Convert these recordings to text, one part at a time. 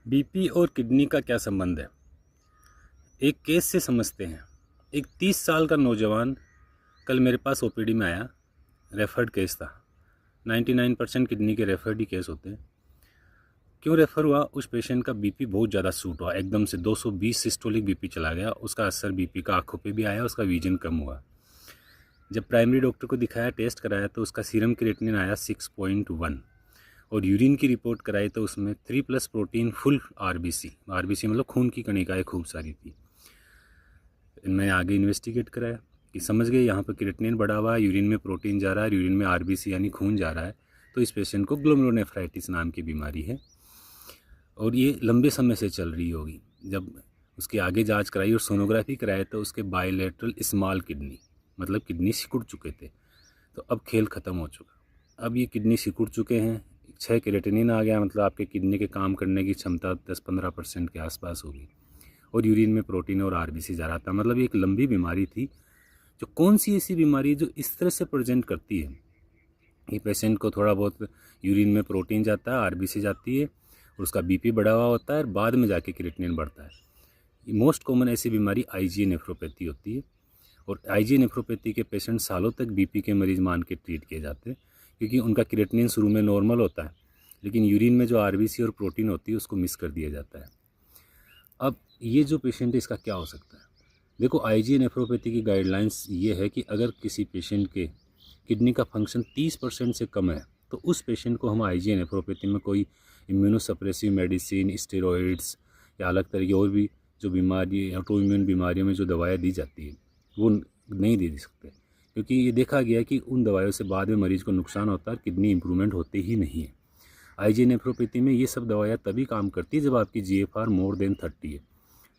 BP और kidney का क्या संबंध है? एक केस से समझते हैं। एक 30 साल का नौजवान कल मेरे पास ओपीडी में आया। रेफर्ड केस था। 99% किडनी के रेफर्ड ही केस होते हैं। क्यों रेफ़र हुआ? उस पेशेंट का बीपी बहुत ज़्यादा शूट हुआ, एकदम से 220 सिस्टोलिक बीपी चला गया। उसका असर बीपी का आँखों पे भी आया, उसका विजन कम हुआ। जब प्राइमरी डॉक्टर को दिखाया, टेस्ट कराया तो उसका सीरम क्रिएटिनिन आया 6.1 और यूरिन की रिपोर्ट कराई तो उसमें 3+ प्रोटीन फुल आरबीसी मतलब खून की कणिकाएँ खूब सारी थी। मैंने आगे इन्वेस्टिगेट कराया कि समझ गए यहाँ पर क्रिएटिनिन बढ़ा हुआ है, यूरिन में प्रोटीन जा रहा है, यूरिन में आरबीसी यानी खून जा रहा है, तो इस पेशेंट को ग्लोमेरुलोनेफ्राइटिस नाम की बीमारी है और ये लंबे समय से चल रही होगी। जब उसकी आगे जांच कराई और सोनोग्राफी कराई तो उसके बायलैटरल स्मॉल किडनी मतलब किडनी सिकुड़ चुके थे। तो अब खेल ख़त्म हो चुका। अब ये किडनी सिकुड़ चुके हैं, 6 क्रिएटिनिन आ गया, मतलब आपके किडनी के काम करने की क्षमता 10-15% के आसपास होगी और यूरिन में प्रोटीन और आरबीसी जा रहा था। मतलब एक लंबी बीमारी थी। जो कौन सी ऐसी बीमारी है जो इस तरह से प्रेजेंट करती है? ये पेशेंट को थोड़ा बहुत यूरिन में प्रोटीन जाता है, आरबीसी जाती है और उसका बीपी बढ़ा हुआ होता है और बाद में जाके क्रिएटिनिन बढ़ता है। मोस्ट कॉमन ऐसी बीमारी आईजीए नेफ्रोपैथी होती है और आईजीए नेफ्रोपैथी के पेशेंट सालों तक बीपी के मरीज मान के ट्रीट किए जाते हैं क्योंकि उनका क्रिएटिनिन शुरू में नॉर्मल होता है, लेकिन यूरिन में जो आरबीसी और प्रोटीन होती है उसको मिस कर दिया जाता है। अब ये जो पेशेंट है इसका क्या हो सकता है? देखो, आईजीए नेफ्रोपैथी की गाइडलाइंस ये है कि अगर किसी पेशेंट के किडनी का फंक्शन 30% से कम है तो उस पेशेंट को हम आईजीए नेफ्रोपैथी में कोई इम्यूनोसप्रेसिव मेडिसिन, स्टेरॉइड्स या अलग तरह की और भी जो बीमारी ऑटोइम्यून बीमारियों में जो दवाएं दी जाती है वो नहीं दे सकते, क्योंकि ये देखा गया है कि उन दवाइयों से बाद में मरीज़ को नुकसान होता है, किडनी इंप्रूवमेंट होते ही नहीं है। आईजीए नेफ्रोपैथी में ये सब दवाइयाँ तभी काम करती है जब आपकी जीएफआर मोर देन 30 है।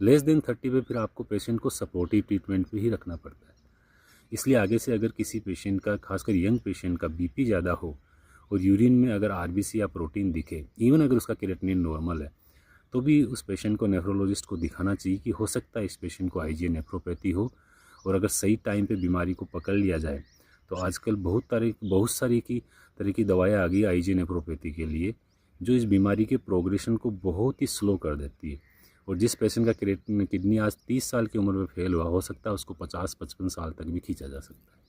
लेस देन 30 पे फिर आपको पेशेंट को सपोर्टिव ट्रीटमेंट पे ही रखना पड़ता है। इसलिए आगे से अगर किसी पेशेंट का, खासकर यंग पेशेंट का बीपी ज़्यादा हो और यूरिन में अगर आरबीसी या प्रोटीन दिखे, इवन अगर उसका क्रिएटिनिन नॉर्मल है, तो भी उस पेशेंट को नेफ्रोलॉजिस्ट को दिखाना चाहिए कि हो सकता है इस पेशेंट को आईजीए नेफ्रोपैथी हो। और अगर सही टाइम पे बीमारी को पकड़ लिया जाए तो आजकल बहुत सारी तरह की दवाएं आ गई आईजीए नेफ्रोपैथी के लिए, जो इस बीमारी के प्रोग्रेशन को बहुत ही स्लो कर देती है। और जिस पेशेंट का किडनी आज 30 साल की उम्र में फेल हुआ, हो सकता है उसको 50-55 साल तक भी खींचा जा सकता है।